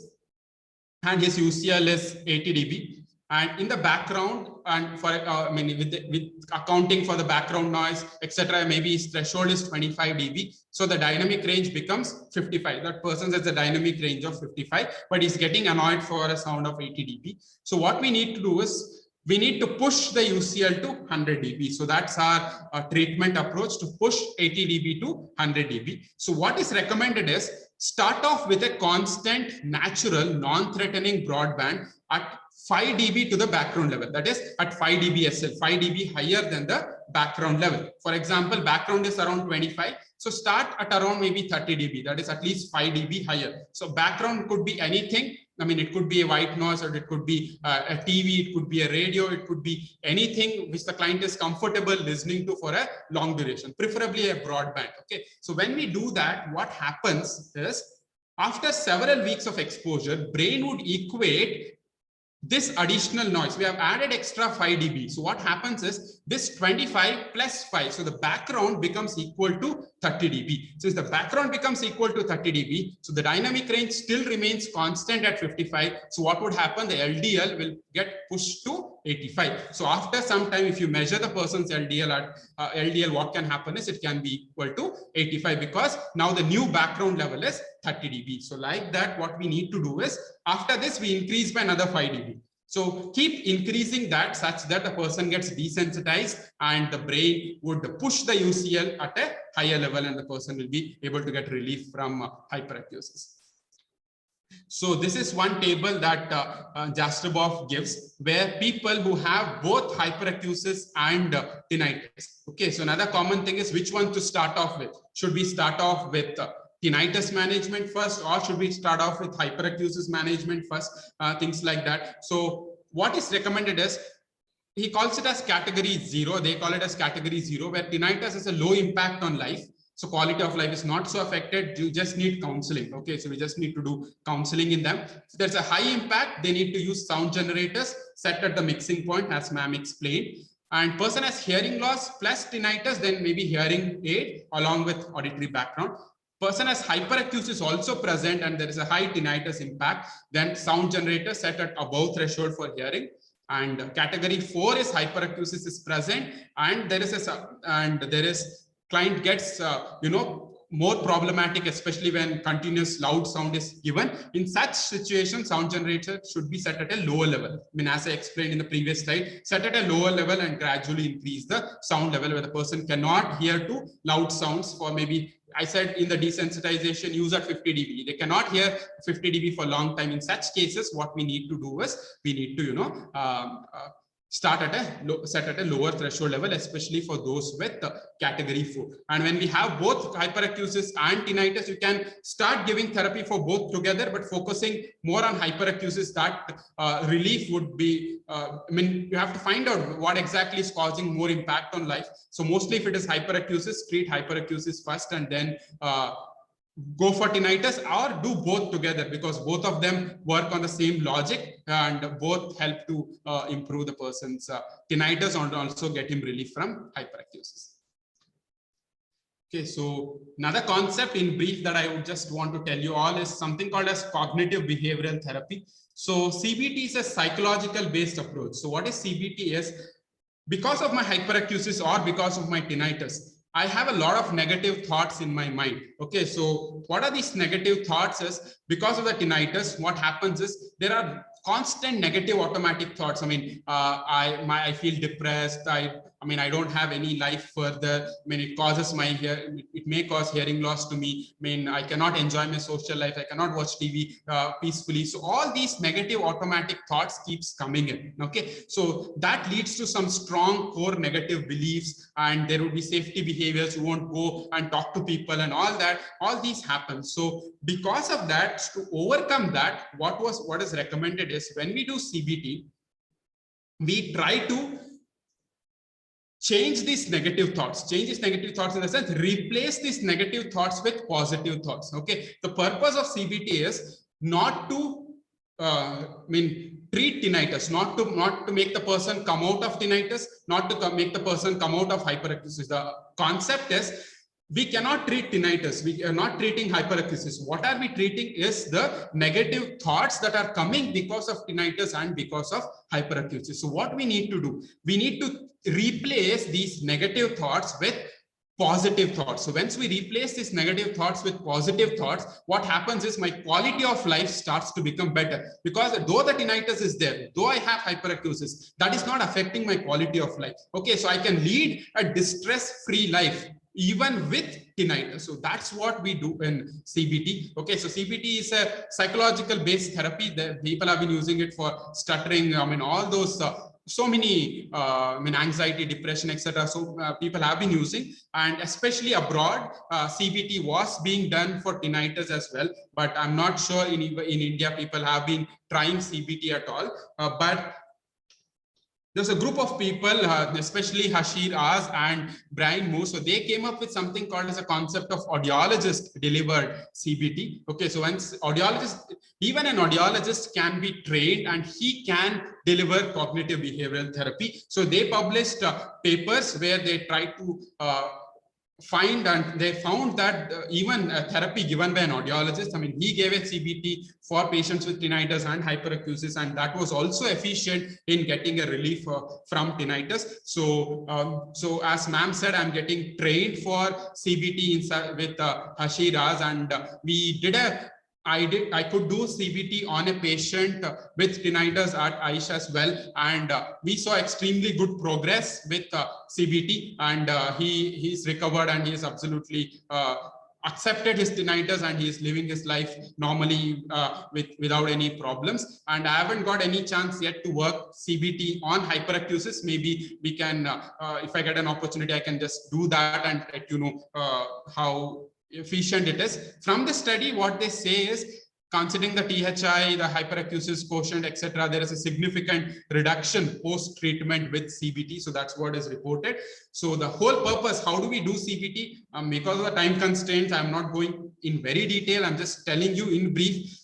and his UCL is 80 dB, and in the background, and for with accounting for the background noise, etc., maybe his threshold is 25 dB. So the dynamic range becomes 55. That person has a dynamic range of 55, but he's getting annoyed for a sound of 80 dB. So what we need to do is we need to push the UCL to 100 dB. So that's our treatment approach, to push 80 dB to 100 dB. So what is recommended is start off with a constant, natural, non-threatening broadband at 5 dB to the background level. That is at 5 dB SL, 5 dB higher than the background level. For example, background is around 25. So start at around maybe 30 dB. That is at least 5 dB higher. So background could be anything. I mean, it could be a white noise, or it could be a TV, it could be a radio, it could be anything which the client is comfortable listening to for a long duration, preferably a broadband. Okay, so when we do that, what happens is after several weeks of exposure, brain would equate this additional noise. We have added extra 5 dB. So what happens is this 25 plus 5. So the background becomes equal to 30 dB. Since the background becomes equal to 30 dB, so the dynamic range still remains constant at 55. So what would happen? The LDL will get pushed to 85. So after some time, if you measure the person's LDL at LDL, what can happen is it can be equal to 85, because now the new background level is 30 dB. So like that, what we need to do is after this, we increase by another 5 dB. So keep increasing that such that the person gets desensitized and the brain would push the UCL at a higher level, and the person will be able to get relief from hyperacusis. So this is one table that Jastreboff gives, where people who have both hyperacusis and tinnitus. Okay, so another common thing is which one to start off with. Should we start off with tinnitus management first, or should we start off with hyperacusis management first? Things like that. So what is recommended is, he calls it as category 0. They call it as category 0, where tinnitus has a low impact on life. So quality of life is not so affected. You just need counseling. Okay, so we just need to do counseling in them. If there's a high impact, they need to use sound generators set at the mixing point, as ma'am explained. And person has hearing loss plus tinnitus, then maybe hearing aid along with auditory background. Person has hyperacusis also present and there is a high tinnitus impact, then sound generator set at above threshold for hearing. And category 4 is hyperacusis is present, and there is client gets more problematic, especially when continuous loud sound is given. In such situation, sound generator should be set at a lower level. I mean, as I explained in the previous slide, set at a lower level and gradually increase the sound level, where the person cannot hear to loud sounds for maybe, I said in the desensitization, use at 50 dB. They cannot hear 50 dB for a long time. In such cases, what we need to do is we need to, start at set at a lower threshold level, especially for those with category 4. And when we have both hyperacusis and tinnitus, you can start giving therapy for both together, but focusing more on hyperacusis, that relief would be, you have to find out what exactly is causing more impact on life. So mostly if it is hyperacusis, treat hyperacusis first and then go for tinnitus, or do both together, because both of them work on the same logic and both help to improve the person's tinnitus and also get him relief from hyperacusis. Okay, so another concept in brief that I would just want to tell you all is something called as cognitive behavioral therapy. So CBT is a psychological based approach. So what is CBT is, because of my hyperacusis or because of my tinnitus, I have a lot of negative thoughts in my mind. Okay, so what are these negative thoughts is, because of the tinnitus, what happens is there are constant negative automatic thoughts. I mean, I feel depressed. I mean, I don't have any life further. I mean, it causes it may cause hearing loss to me. I mean, I cannot enjoy my social life. I cannot watch TV peacefully. So all these negative automatic thoughts keeps coming in. Okay, so that leads to some strong core negative beliefs, and there would be safety behaviors. You won't go and talk to people and all that. All these happen. So because of that, to overcome that, what is recommended is when we do CBT, we try to change these negative thoughts in the sense, replace these negative thoughts with positive thoughts. Okay, the purpose of CBT is not to treat tinnitus, not to make the person come out of tinnitus, not to make the person come out of hyperacusis. The concept is, we cannot treat tinnitus. We are not treating hyperacusis. What are we treating is the negative thoughts that are coming because of tinnitus and because of hyperacusis. So what we need to do, we need to replace these negative thoughts with positive thoughts. So once we replace these negative thoughts with positive thoughts, what happens is my quality of life starts to become better, because though the tinnitus is there, though I have hyperacusis, that is not affecting my quality of life. Okay, so I can lead a distress-free life even with tinnitus. So that's what we do in CBT. Okay, so CBT is a psychological based therapy. The people have been using it for stuttering, I mean, all those so many anxiety, depression, etc. So people have been using, and especially abroad, CBT was being done for tinnitus as well, but I'm not sure in India people have been trying CBT at all. But there's a group of people, especially Hashir Aaz and Brian Moore. So they came up with something called as a concept of audiologist delivered CBT. Okay, so once even an audiologist can be trained and he can deliver cognitive behavioral therapy. So they published papers where they tried to found that even a therapy given by an audiologist, I mean, he gave a CBT for patients with tinnitus and hyperacusis, and that was also efficient in getting a relief from tinnitus. So, so as ma'am said, I'm getting trained for CBT with Hashir Aaz, and I could do CBT on a patient with tinnitus at Aish as well, and we saw extremely good progress with CBT, and he's recovered and he is absolutely accepted his tinnitus and he is living his life normally without any problems. And I haven't got any chance yet to work CBT on hyperacusis. Maybe we can, if I get an opportunity, I can just do that and let you know how efficient it is. From the study, what they say is, considering the THI, the hyperacusis quotient, etc., there is a significant reduction post-treatment with CBT. So that's what is reported. So the whole purpose, how do we do CBT? Because of the time constraints, I'm not going in very detail. I'm just telling you in brief.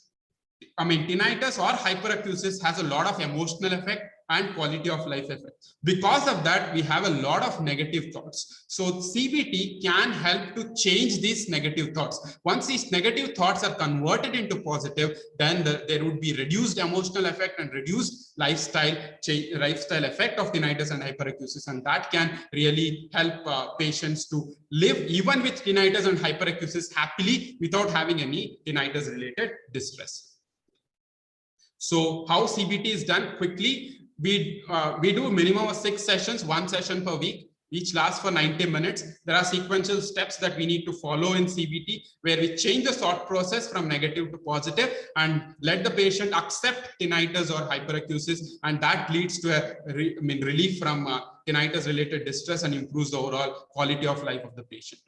I mean, tinnitus or hyperacusis has a lot of emotional effect and quality of life effect. Because of that, we have a lot of negative thoughts. So CBT can help to change these negative thoughts. Once these negative thoughts are converted into positive, then there would be reduced emotional effect and reduced lifestyle effect of tinnitus and hyperacusis. And that can really help patients to live even with tinnitus and hyperacusis happily without having any tinnitus related distress. So how CBT is done quickly? We do a minimum of 6 sessions, 1 session per week. Each lasts for 90 minutes. There are sequential steps that we need to follow in CBT, where we change the thought process from negative to positive and let the patient accept tinnitus or hyperacusis, and that leads to a relief from tinnitus related distress and improves the overall quality of life of the patient.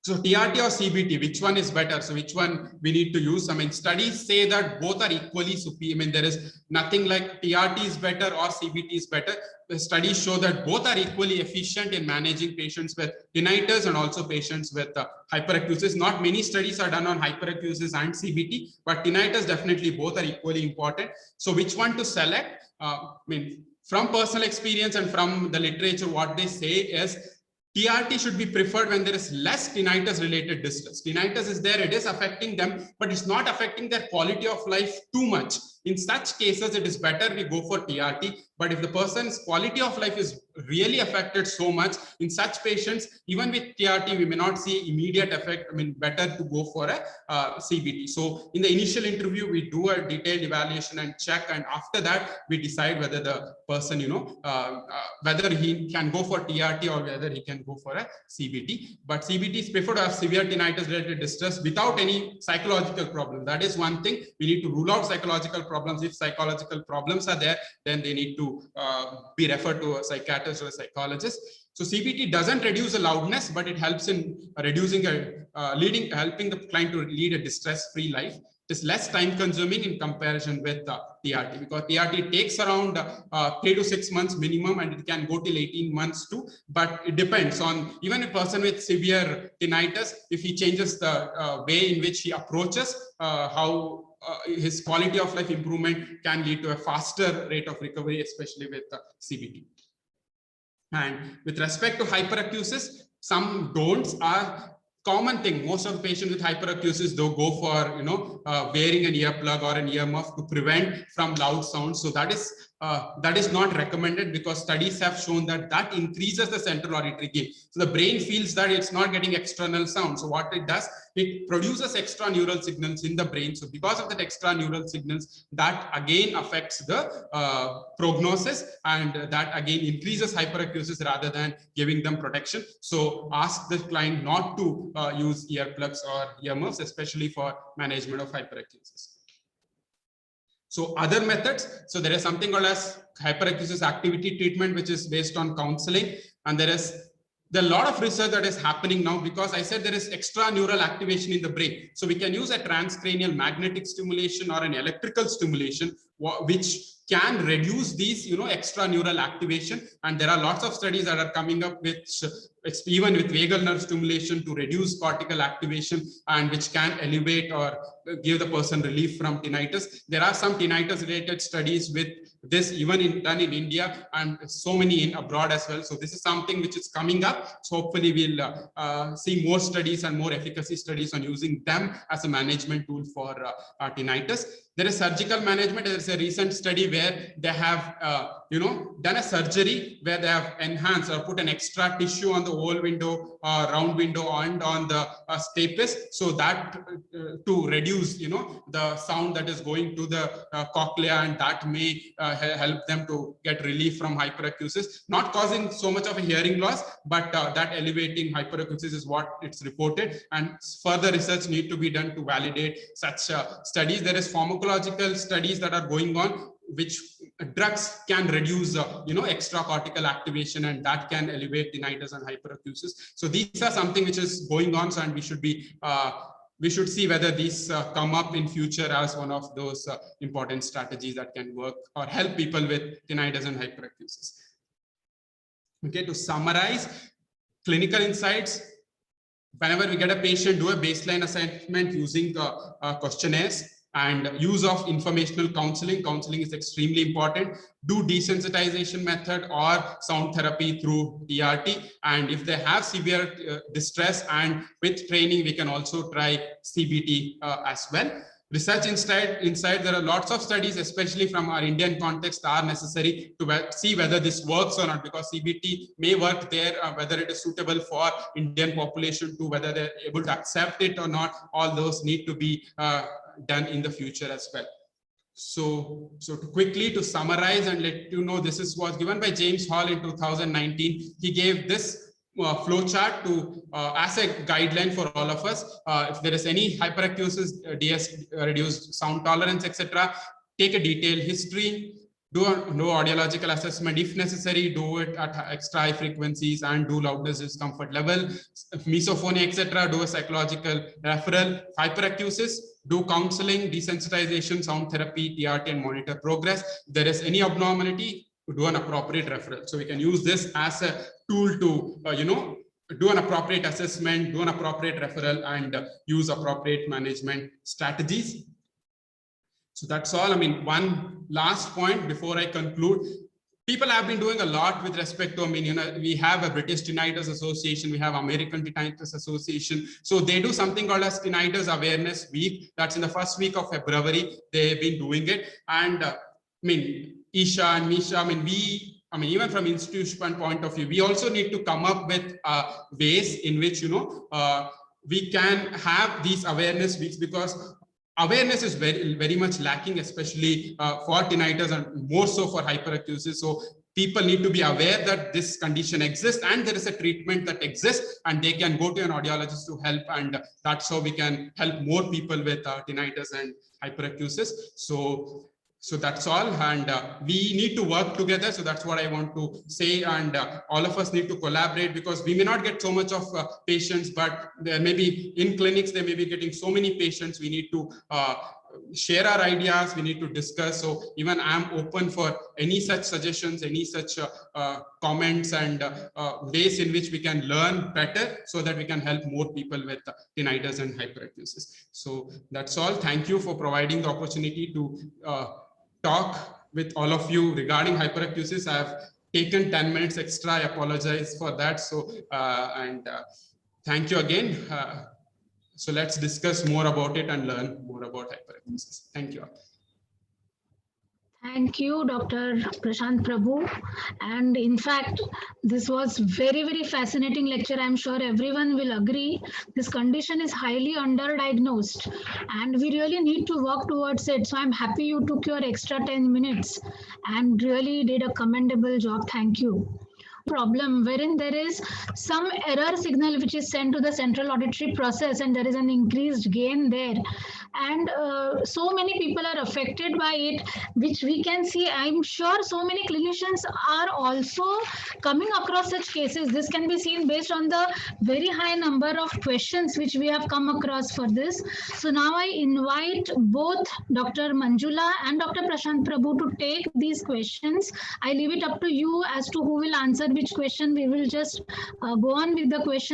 So TRT or CBT, which one is better? So which one we need to use? I mean, studies say that both are equally superior. I mean, there is nothing like TRT is better or CBT is better. The studies show that both are equally efficient in managing patients with tinnitus and also patients with hyperacusis. Not many studies are done on hyperacusis and CBT, but tinnitus definitely both are equally important. So which one to select? I mean, from personal experience and from the literature, what they say is TRT should be preferred when there is less tinnitus related distress. Tinnitus is there, it is affecting them, but it's not affecting their quality of life too much. In such cases, it is better we go for TRT. But if the person's quality of life is really affected so much. In such patients, even with TRT, we may not see immediate effect. I mean, better to go for a CBT. So in the initial interview, we do a detailed evaluation and check, and after that, we decide whether the person, whether he can go for TRT or whether he can go for a CBT. But CBT is preferred to have severe tinnitus-related distress without any psychological problem. That is one thing. We need to rule out psychological problems. If psychological problems are there, then they need to be referred to a psychiatrist or a psychologist. So CBT doesn't reduce the loudness, but it helps in reducing helping the client to lead a distress-free life. It is less time-consuming in comparison with TRT, because TRT takes around 3 to 6 months minimum, and it can go till 18 months too. But it depends on even a person with severe tinnitus. If he changes the way in which he approaches, how his quality of life improvement can lead to a faster rate of recovery, especially with CBT. And with respect to hyperacusis, some don'ts are common thing. Most of the patients with hyperacusis, they'll go for wearing an earplug or an earmuff to prevent from loud sounds. So that is not recommended, because studies have shown that increases the central auditory gain. So the brain feels that it's not getting external sound. So what it does, it produces extra neural signals in the brain. So because of that extra neural signals, that again affects the prognosis, and that again increases hyperacusis rather than giving them protection. So ask the client not to use earplugs or earmuffs, especially for management of hyperacusis. So other methods, so there is something called as hyperacusis activity treatment, which is based on counseling. And there are a lot of research that is happening now, because I said there is extra neural activation in the brain. So we can use a transcranial magnetic stimulation or an electrical stimulation, which can reduce these, extra neural activation. And there are lots of studies that are coming up with even with vagal nerve stimulation to reduce cortical activation, and which can elevate or give the person relief from tinnitus. There are some tinnitus related studies with this even done in India, and so many in abroad as well. So this is something which is coming up. So hopefully we'll see more studies and more efficacy studies on using them as a management tool for tinnitus. There is surgical management. There is a recent study where they have done a surgery where they have enhanced or put an extra tissue on the whole window, round window, and on the stapes, so that to reduce the sound that is going to the cochlea, and that may help them to get relief from hyperacusis, not causing so much of a hearing loss, but that elevating hyperacusis is what it's reported. And further research need to be done to validate such studies. There is pharmacological studies that are going on, which drugs can reduce extra cortical activation, and that can elevate tinnitus and hyperacusis. So these are something which is going on, and we should see whether these come up in future as one of those important strategies that can work or help people with tinnitus and hyperacusis. Okay, to summarize, clinical insights: whenever we get a patient, do a baseline assessment using questionnaires, and use of informational counseling. Counseling is extremely important. Do desensitization method or sound therapy through TRT. And if they have severe distress, and with training, we can also try CBT as well. Research inside, there are lots of studies, especially from our Indian context, are necessary to see whether this works or not, because CBT may work there, whether it is suitable for Indian population to whether they're able to accept it or not. All those need to be done in the future as well. So to summarize and let you know, this was given by James Hall in 2019. He gave this flow chart to as a guideline for all of us. If there is any hyperacusis, reduced sound tolerance, etc., take a detailed history, do a no audiological assessment. If necessary, do it at extra high frequencies, and do loudness discomfort level. Misophonia, etc., do a psychological referral. Hyperacusis, do counseling, desensitization, sound therapy, TRT, and monitor progress. If there is any abnormality, do an appropriate referral. So we can use this as a tool to do an appropriate assessment, do an appropriate referral, and use appropriate management strategies. So that's all. I mean, one last point before I conclude. People have been doing a lot with respect to, we have a British Tinnitus Association, we have American Tinnitus Association. So they do something called as Tinnitus Awareness Week. That's in the first week of February. They've been doing it. And Isha and Misha, we I mean, even from institution point of view, we also need to come up with ways in which, we can have these awareness weeks, because awareness is very much lacking, especially for tinnitus and more so for hyperacusis. So people need to be aware that this condition exists and there is a treatment that exists, and they can go to an audiologist to help, and that's how we can help more people with tinnitus and hyperacusis. So that's all, and we need to work together. So that's what I want to say, and all of us need to collaborate, because we may not get so much of patients, but there may be in clinics, they may be getting so many patients. We need to share our ideas, we need to discuss. So even I'm open for any such suggestions, any such comments, and ways in which we can learn better, so that we can help more people with tinnitus and hyperacusis. So that's all. Thank you for providing the opportunity to talk with all of you regarding hyperacusis. I have taken 10 minutes extra. I apologize for that. So, thank you again. So let's discuss more about it and learn more about hyperacusis. Thank you. Thank you, Dr. Prashant Prabhu. And in fact, this was very fascinating lecture. I'm sure everyone will agree. This condition is highly underdiagnosed and we really need to work towards it. So I'm happy you took your extra 10 minutes and really did a commendable job. Thank you. Problem wherein there is some error signal which is sent to the central auditory process and there is an increased gain there, and so many people are affected by it, which we can see. I'm sure so many clinicians are also coming across such cases. This can be seen based on the very high number of questions which we have come across for this. So now I invite both Dr. Manjula and Dr. Prashant Prabhu to take these questions. I leave it up to you as to who will answer which question. We will just go on with the questions